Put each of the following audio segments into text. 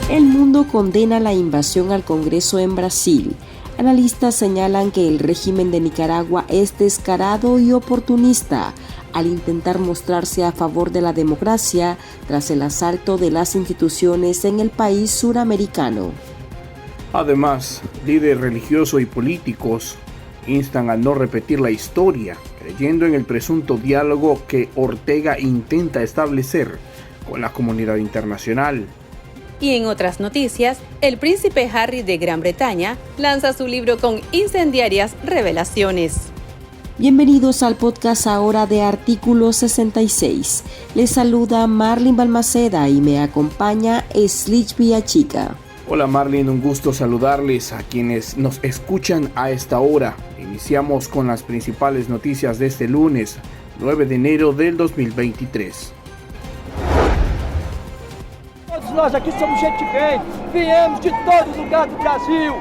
El mundo condena la invasión al Congreso en Brasil. Analistas señalan que el régimen de Nicaragua es descarado y oportunista al intentar mostrarse a favor de la democracia tras el asalto de las instituciones en el país suramericano. Además, líderes religiosos y políticos instan a no repetir la historia, creyendo en el presunto diálogo que Ortega intenta establecer con la comunidad internacional. Y en otras noticias, el príncipe Harry de Gran Bretaña lanza su libro con incendiarias revelaciones. Bienvenidos al podcast ahora de Artículo 66. Les saluda Marlene Balmaceda y me acompaña Slich Villachica. Hola Marlene, un gusto saludarles a quienes nos escuchan a esta hora. Iniciamos con las principales noticias de este lunes, 9 de enero del 2023. Todos nós aqui somos gente bem, viemos de todo lugar do Brasil.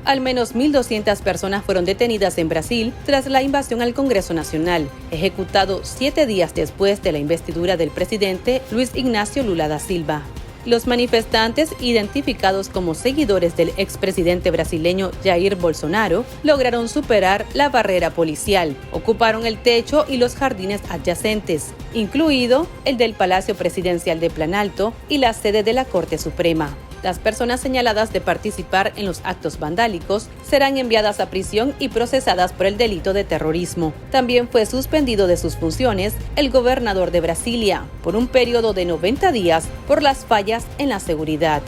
Al menos 1.200 personas fueron detenidas en Brasil tras la invasión al Congreso Nacional, ejecutado 7 días después de la investidura del presidente Luiz Inácio Lula da Silva. Los manifestantes, identificados como seguidores del expresidente brasileño Jair Bolsonaro, lograron superar la barrera policial, ocuparon el techo y los jardines adyacentes, incluido el del Palacio Presidencial de Planalto y la sede de la Corte Suprema. Las personas señaladas de participar en los actos vandálicos serán enviadas a prisión y procesadas por el delito de terrorismo. También fue suspendido de sus funciones el gobernador de Brasília por un periodo de 90 días por las fallas en la seguridad.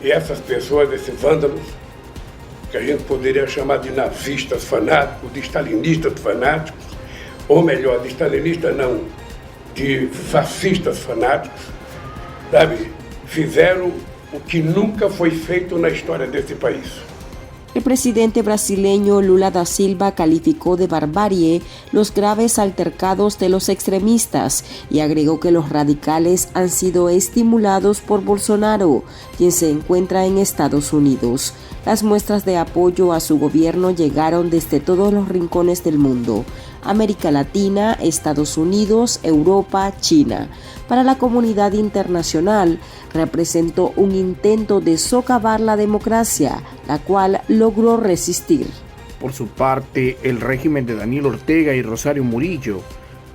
E essas pessoas, esses vândalos, que a gente poderia chamar de nazistas fanáticos, de stalinistas fanáticos, ou melhor, de stalinistas não, de fascistas fanáticos, sabe, fizeram o que nunca foi feito na história desse país. El presidente brasileño Lula da Silva calificó de barbarie los graves altercados de los extremistas y agregó que los radicales han sido estimulados por Bolsonaro, quien se encuentra en Estados Unidos. Las muestras de apoyo a su gobierno llegaron desde todos los rincones del mundo: América Latina, Estados Unidos, Europa, China. Para la comunidad internacional, representó un intento de socavar la democracia, la cual logró resistir. Por su parte, el régimen de Daniel Ortega y Rosario Murillo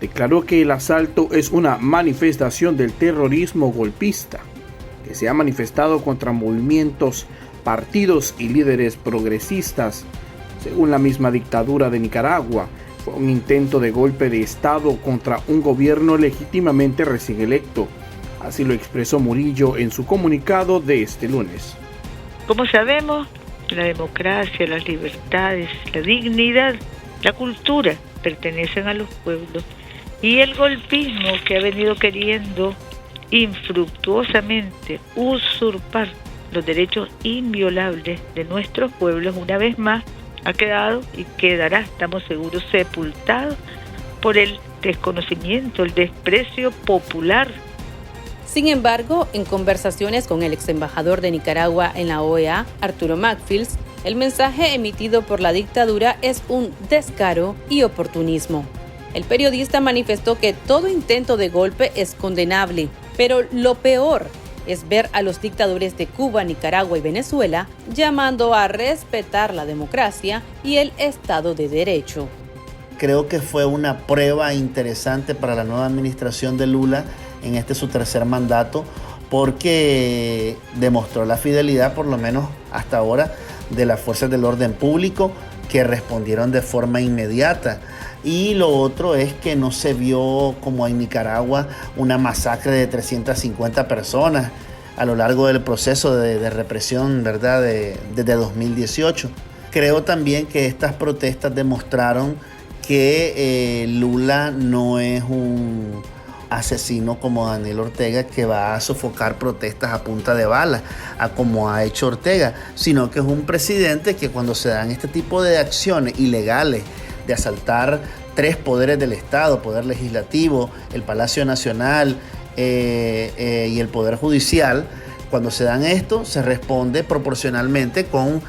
declaró que el asalto es una manifestación del terrorismo golpista, que se ha manifestado contra movimientos, partidos y líderes progresistas. Según la misma dictadura de Nicaragua, fue un intento de golpe de Estado contra un gobierno legítimamente recién electo. Así lo expresó Murillo en su comunicado de este lunes. Como sabemos, la democracia, las libertades, la dignidad, la cultura pertenecen a los pueblos. Y el golpismo que ha venido queriendo infructuosamente usurpar los derechos inviolables de nuestros pueblos, una vez más, ha quedado y quedará, estamos seguros, sepultado por el desconocimiento, el desprecio popular. Sin embargo, en conversaciones con el ex embajador de Nicaragua en la OEA, Arturo Macfields, el mensaje emitido por la dictadura es un descaro y oportunismo. El periodista manifestó que todo intento de golpe es condenable, pero lo peor es ver a los dictadores de Cuba, Nicaragua y Venezuela llamando a respetar la democracia y el Estado de Derecho. Creo que fue una prueba interesante para la nueva administración de Lula en su tercer mandato, porque demostró la fidelidad, por lo menos hasta ahora, de las fuerzas del orden público, que respondieron de forma inmediata. Y lo otro es que no se vio, como en Nicaragua, una masacre de 350 personas a lo largo del proceso de represión, ¿verdad?, desde 2018. Creo también que estas protestas demostraron que Lula no es un asesino como Daniel Ortega, que va a sofocar protestas a punta de bala, a como ha hecho Ortega, sino que es un presidente que, cuando se dan este tipo de acciones ilegales, de asaltar 3 poderes del Estado, poder legislativo, el Palacio Nacional y el Poder Judicial, cuando se dan esto, se responde proporcionalmente con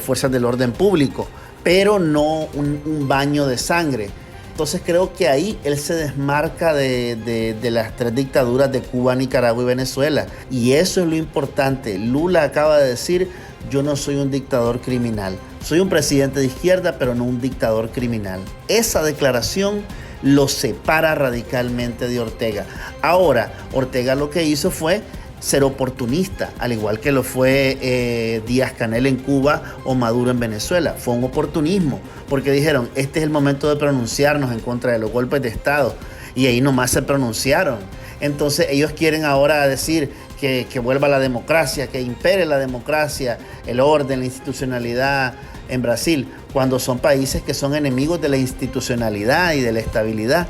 fuerzas del orden público, pero no un baño de sangre. Entonces creo que ahí él se desmarca de las tres dictaduras de Cuba, Nicaragua y Venezuela. Y eso es lo importante. Lula acaba de decir: yo no soy un dictador criminal. Soy un presidente de izquierda, pero no un dictador criminal. Esa declaración lo separa radicalmente de Ortega. Ahora, Ortega lo que hizo fue ser oportunista, al igual que lo fue Díaz-Canel en Cuba o Maduro en Venezuela. Fue un oportunismo, porque dijeron: este es el momento de pronunciarnos en contra de los golpes de Estado, y ahí nomás se pronunciaron. Entonces ellos quieren ahora decir que vuelva la democracia, que impere la democracia, el orden, la institucionalidad en Brasil, cuando son países que son enemigos de la institucionalidad y de la estabilidad.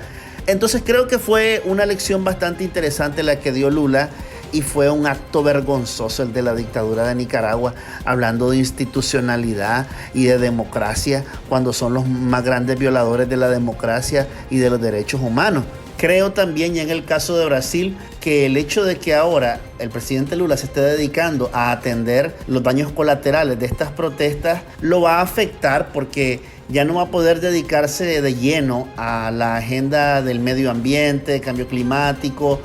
Entonces creo que fue una lección bastante interesante la que dio Lula, y fue un acto vergonzoso el de la dictadura de Nicaragua, hablando de institucionalidad y de democracia, cuando son los más grandes violadores de la democracia y de los derechos humanos. Creo también, y en el caso de Brasil, que el hecho de que ahora el presidente Lula se esté dedicando a atender los daños colaterales de estas protestas lo va a afectar, porque ya no va a poder dedicarse de lleno a la agenda del medio ambiente, cambio climático,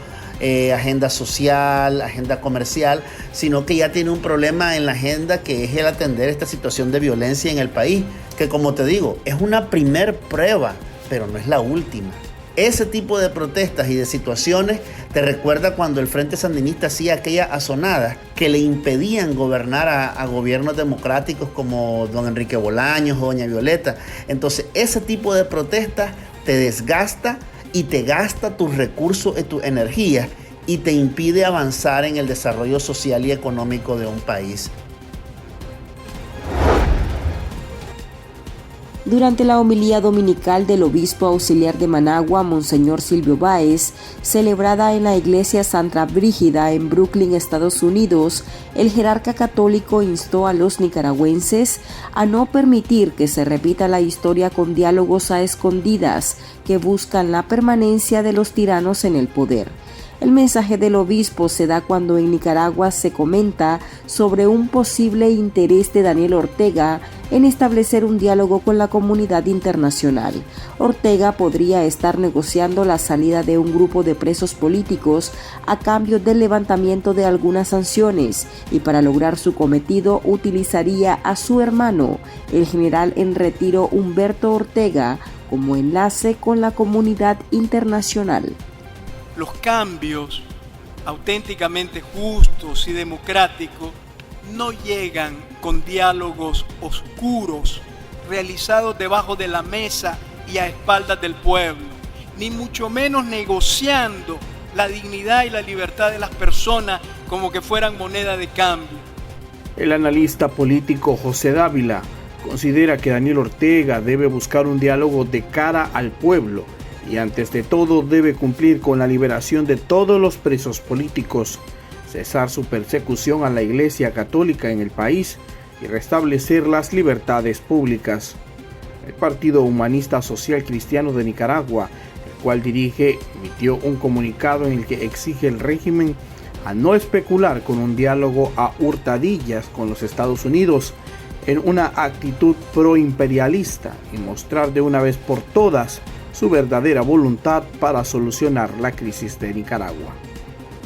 agenda social, agenda comercial, sino que ya tiene un problema en la agenda, que es el atender esta situación de violencia en el país, que, como te digo, es una primer prueba, pero no es la última. Ese tipo de protestas y de situaciones te recuerda cuando el Frente Sandinista hacía aquellas azonadas que le impedían gobernar a gobiernos democráticos como don Enrique Bolaños o doña Violeta. Entonces, ese tipo de protestas te desgasta y te gasta tus recursos y tus energías, y te impide avanzar en el desarrollo social y económico de un país. Durante la homilía dominical del obispo auxiliar de Managua, Monseñor Silvio Báez, celebrada en la iglesia Santa Brígida en Brooklyn, Estados Unidos, el jerarca católico instó a los nicaragüenses a no permitir que se repita la historia con diálogos a escondidas que buscan la permanencia de los tiranos en el poder. El mensaje del obispo se da cuando en Nicaragua se comenta sobre un posible interés de Daniel Ortega en establecer un diálogo con la comunidad internacional. Ortega podría estar negociando la salida de un grupo de presos políticos a cambio del levantamiento de algunas sanciones, y para lograr su cometido utilizaría a su hermano, el general en retiro Humberto Ortega, como enlace con la comunidad internacional. Los cambios auténticamente justos y democráticos no llegan con diálogos oscuros realizados debajo de la mesa y a espaldas del pueblo, ni mucho menos negociando la dignidad y la libertad de las personas como que fueran moneda de cambio. El analista político José Dávila considera que Daniel Ortega debe buscar un diálogo de cara al pueblo, y antes de todo debe cumplir con la liberación de todos los presos políticos, cesar su persecución a la Iglesia Católica en el país y restablecer las libertades públicas. El Partido Humanista Social Cristiano de Nicaragua, el cual dirige, emitió un comunicado en el que exige al régimen a no especular con un diálogo a hurtadillas con los Estados Unidos en una actitud proimperialista, y mostrar de una vez por todas su verdadera voluntad para solucionar la crisis de Nicaragua.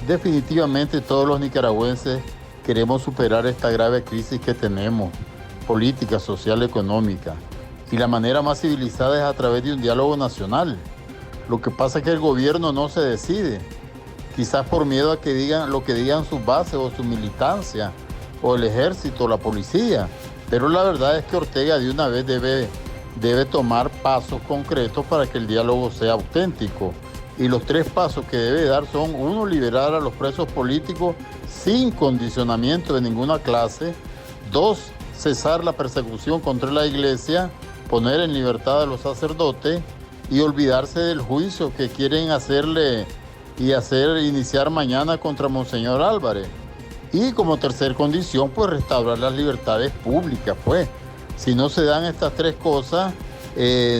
Definitivamente todos los nicaragüenses queremos superar esta grave crisis que tenemos, política, social, económica, y la manera más civilizada es a través de un diálogo nacional. Lo que pasa es que el gobierno no se decide, quizás por miedo a que digan lo que digan sus bases o su militancia, o el ejército, o la policía, pero la verdad es que Ortega de una vez debe tomar pasos concretos para que el diálogo sea auténtico. Y los 3 pasos que debe dar son: 1, liberar a los presos políticos sin condicionamiento de ninguna clase; 2, cesar la persecución contra la Iglesia, poner en libertad a los sacerdotes y olvidarse del juicio que quieren iniciar mañana contra Monseñor Álvarez. Y como tercer condición, pues restaurar las libertades públicas, pues. Si no se dan estas 3 cosas,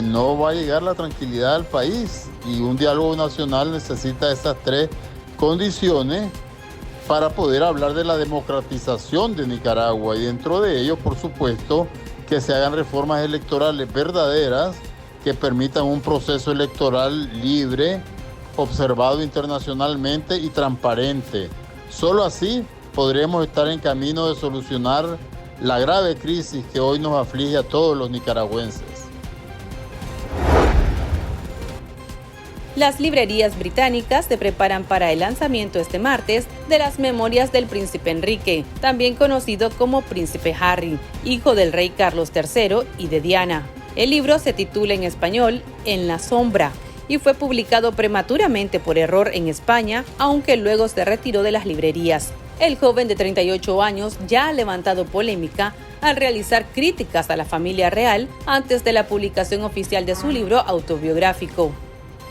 no va a llegar la tranquilidad al país, y un diálogo nacional necesita esas 3 condiciones para poder hablar de la democratización de Nicaragua, y dentro de ello, por supuesto, que se hagan reformas electorales verdaderas que permitan un proceso electoral libre, observado internacionalmente y transparente. Solo así podremos estar en camino de solucionar la grave crisis que hoy nos aflige a todos los nicaragüenses. Las librerías británicas se preparan para el lanzamiento este martes de las Memorias del Príncipe Enrique, también conocido como Príncipe Harry, hijo del rey Carlos III y de Diana. El libro se titula en español En la sombra y fue publicado prematuramente por error en España, aunque luego se retiró de las librerías. El joven de 38 años ya ha levantado polémica al realizar críticas a la familia real antes de la publicación oficial de su libro autobiográfico.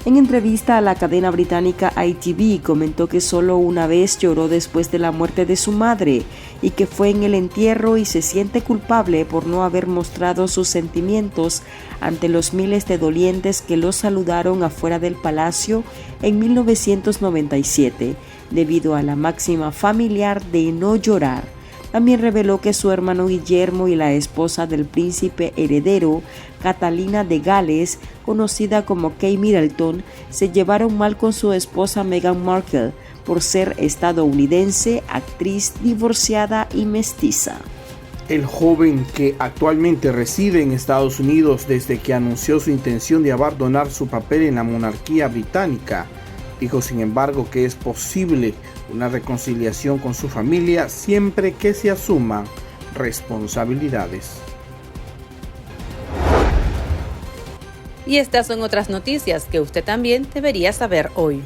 En entrevista a la cadena británica ITV comentó que solo una vez lloró después de la muerte de su madre y que fue en el entierro y se siente culpable por no haber mostrado sus sentimientos ante los miles de dolientes que lo saludaron afuera del palacio en 1997, debido a la máxima familiar de no llorar. También reveló que su hermano Guillermo y la esposa del príncipe heredero, Catalina de Gales, conocida como Kate Middleton, se llevaron mal con su esposa Meghan Markle por ser estadounidense, actriz, divorciada y mestiza. El joven, que actualmente reside en Estados Unidos desde que anunció su intención de abandonar su papel en la monarquía británica, dijo sin embargo que es posible una reconciliación con su familia siempre que se asuman responsabilidades. Y estas son otras noticias que usted también debería saber hoy.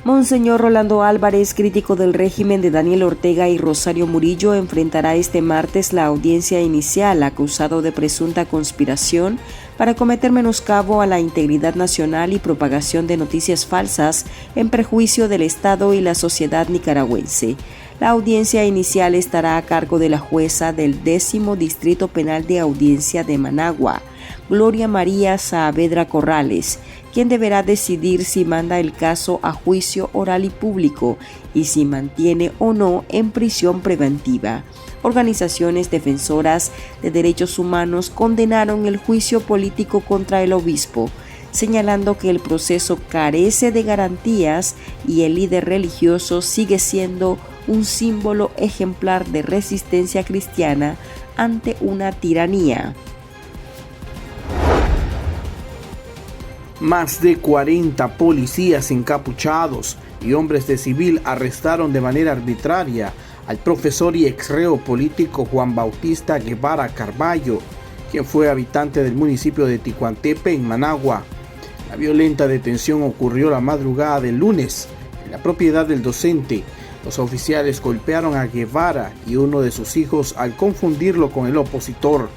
Monseñor Rolando Álvarez, crítico del régimen de Daniel Ortega y Rosario Murillo, enfrentará este martes la audiencia inicial, acusado de presunta conspiración para cometer menoscabo a la integridad nacional y propagación de noticias falsas en perjuicio del Estado y la sociedad nicaragüense. La audiencia inicial estará a cargo de la jueza del 10º Distrito Penal de Audiencia de Managua, Gloria María Saavedra Corrales, quien deberá decidir si manda el caso a juicio oral y público y si mantiene o no en prisión preventiva. Organizaciones defensoras de derechos humanos condenaron el juicio político contra el obispo, señalando que el proceso carece de garantías y el líder religioso sigue siendo un símbolo ejemplar de resistencia cristiana ante una tiranía. Más de 40 policías encapuchados y hombres de civil arrestaron de manera arbitraria al profesor y exreo político Juan Bautista Guevara Carballo, quien fue habitante del municipio de Ticuantepe, en Managua. La violenta detención ocurrió la madrugada del lunes en la propiedad del docente. Los oficiales golpearon a Guevara y uno de sus hijos al confundirlo con el opositor.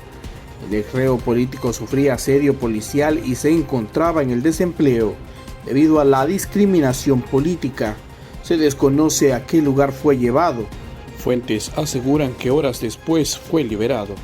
El exreo político sufría asedio policial y se encontraba en el desempleo debido a la discriminación política. Se desconoce a qué lugar fue llevado. Fuentes aseguran que horas después fue liberado.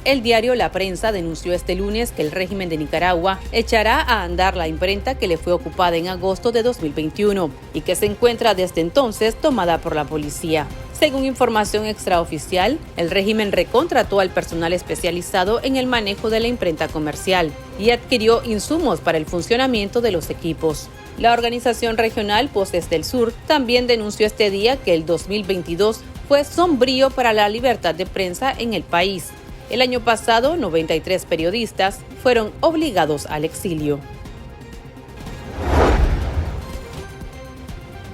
El diario La Prensa denunció este lunes que el régimen de Nicaragua echará a andar la imprenta que le fue ocupada en agosto de 2021 y que se encuentra desde entonces tomada por la policía. Según información extraoficial, el régimen recontrató al personal especializado en el manejo de la imprenta comercial y adquirió insumos para el funcionamiento de los equipos. La organización regional Voces del Sur también denunció este día que el 2022 fue sombrío para la libertad de prensa en el país. El año pasado, 93 periodistas fueron obligados al exilio.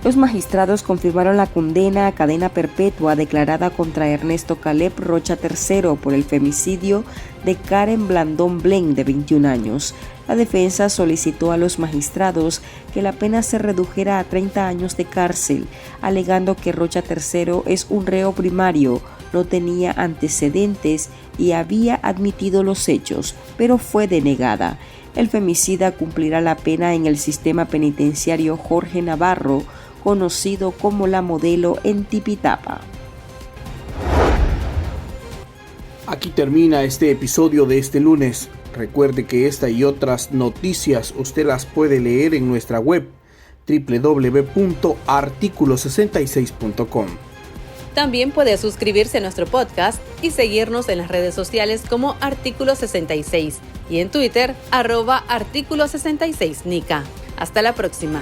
Los magistrados confirmaron la condena a cadena perpetua declarada contra Ernesto Caleb Rocha III por el femicidio de Karen Blandón Blen, de 21 años. La defensa solicitó a los magistrados que la pena se redujera a 30 años de cárcel, alegando que Rocha III es un reo primario, no tenía antecedentes y había admitido los hechos, pero fue denegada. El femicida cumplirá la pena en el sistema penitenciario Jorge Navarro, conocido como La Modelo, en Tipitapa. Aquí termina este episodio de este lunes. Recuerde que esta y otras noticias usted las puede leer en nuestra web www.articulo66.com. También puede suscribirse a nuestro podcast y seguirnos en las redes sociales como Artículo 66 y en Twitter @Artículo 66 Nica. Hasta la próxima.